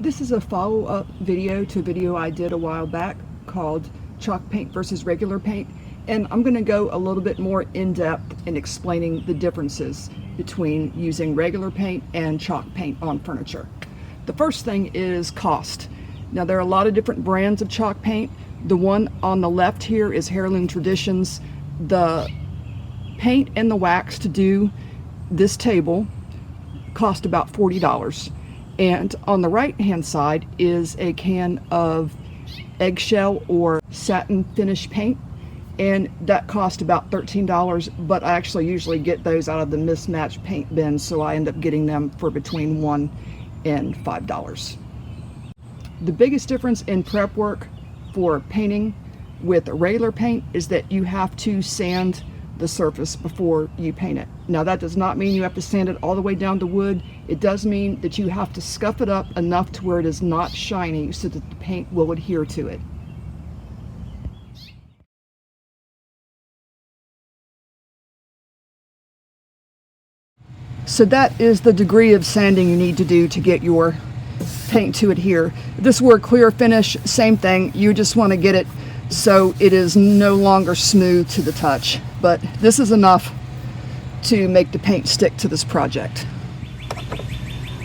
This is a follow-up video to a video I did a while back called Chalk Paint versus Regular Paint, and I'm going to go a little bit more in-depth in explaining the differences between using regular paint and chalk paint on furniture. The first thing is cost. Now, there are a lot of different brands of chalk paint. The one on the left here is Heirloom Traditions. The paint and the wax to do this table cost about $40. And on the right hand side is a can of eggshell or satin finish paint, and that cost about $13, but I actually usually get those out of the mismatched paint bins, so I end up getting them for between $1 and $5. The biggest difference in prep work for painting with regular paint is that you have to sand the surface before you paint it. Now, that does not mean you have to sand it all the way down to wood. It does mean that you have to scuff it up enough to where it is not shiny so that the paint will adhere to it. So that is the degree of sanding you need to do to get your paint to adhere. This were clear finish, same thing. You just want to get it so it is no longer smooth to the touch. But this is enough to make the paint stick to this project.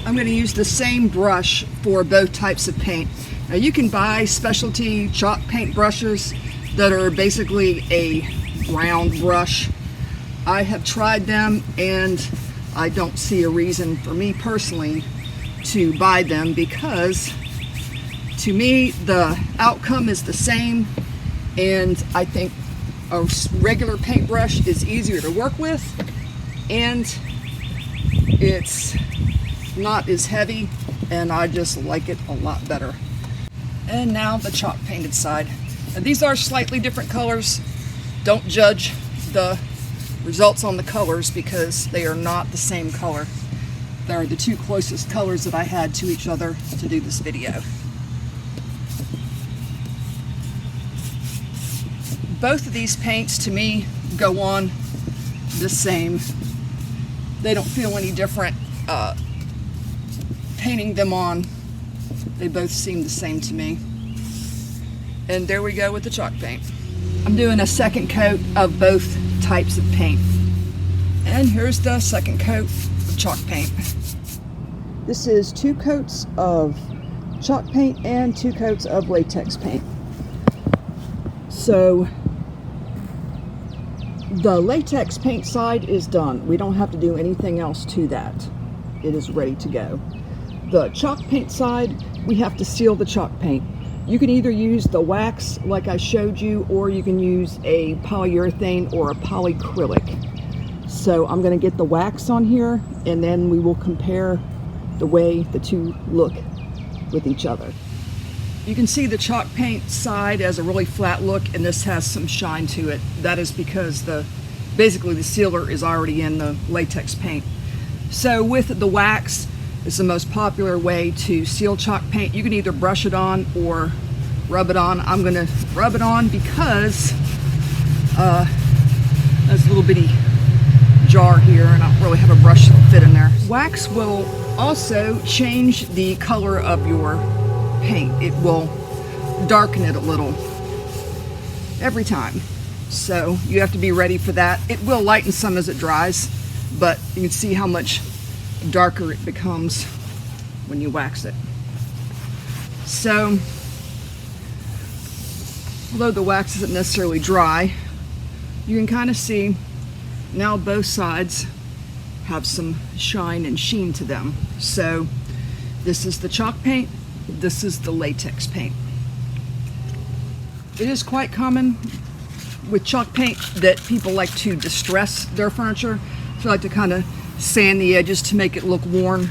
I'm going to use the same brush for both types of paint. Now, you can buy specialty chalk paint brushes that are basically a round brush. I have tried them and I don't see a reason for me personally to buy them, because to me the outcome is the same, and I think a regular paintbrush is easier to work with and it's not as heavy, and I just like it a lot better. And now the chalk painted side. Now, these are slightly different colors. Don't judge the results on the colors because they are not the same color. They're the two closest colors that I had to each other to do this video. Both of these paints to me go on the same. They don't feel any different painting them on. They both seem the same to me. And there we go with the chalk paint. I'm doing a second coat of both types of paint. And here's the second coat of chalk paint. This is 2 coats of chalk paint and 2 coats of latex paint. So the latex paint side is done. We don't have to do anything else to that. It is ready to go. The chalk paint side, we have to seal the chalk paint. You can either use the wax like I showed you, or you can use a polyurethane or a polyacrylic. So I'm going to get the wax on here, and then we will compare the way the two look with each other. You can see the chalk paint side has a really flat look, and this has some shine to it. That is because basically the sealer is already in the latex paint. So with the wax, it's the most popular way to seal chalk paint. You can either brush it on or rub it on. I'm going to rub it on because there's a little bitty jar here and I don't really have a brush that'll fit in there. Wax will also change the color of your paint. It will darken it a little every time. So you have to be ready for that. It will lighten some as it dries, but you can see how much darker it becomes when you wax it. So although the wax isn't necessarily dry, you can kind of see now both sides have some shine and sheen to them. So this is the chalk paint, this is the latex paint. It is quite common with chalk paint that people like to distress their furniture. So they like to kind of sand the edges to make it look worn,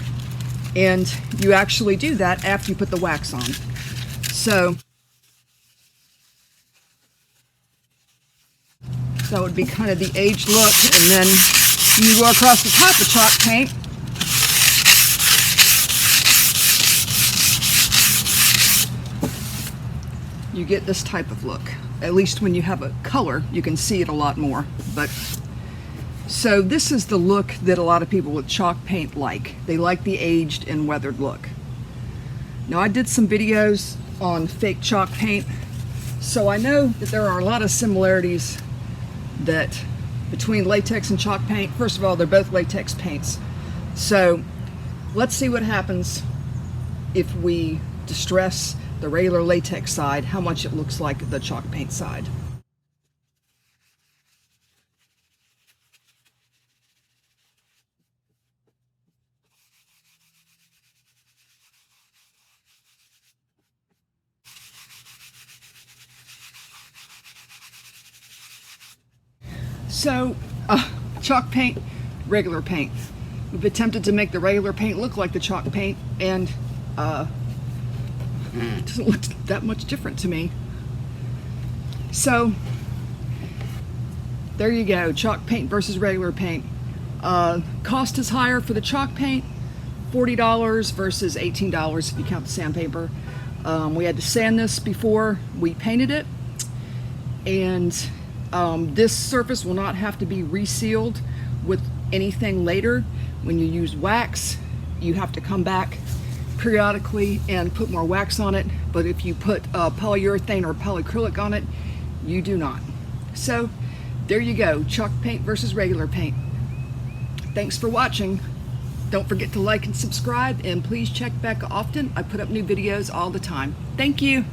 and you actually do that after you put the wax on. So that would be kind of the aged look, and then you go across the top of chalk paint. You get this type of look. At least when you have a color, you can see it a lot more. But so this is the look that a lot of people with chalk paint like. They like the aged and weathered look. Now I did some videos on fake chalk paint, so I know that there are a lot of similarities that between latex and chalk paint. First of all, they're both latex paints. So let's see what happens if we distress the regular latex side, how much it looks like the chalk paint side. So, chalk paint, regular paint. We've attempted to make the regular paint look like the chalk paint, and it doesn't look that much different to me. So, there you go, chalk paint versus regular paint. Cost is higher for the chalk paint, $40 versus $18 if you count the sandpaper. We had to sand this before we painted it, and this surface will not have to be resealed with anything later. When you use wax, you have to come back periodically and put more wax on it, but if you put polyurethane or polyacrylic on it, you do not. So there you go, chalk paint versus regular paint. Thanks for watching. Don't forget to like and subscribe, and please check back often. I put up new videos all the time. Thank you.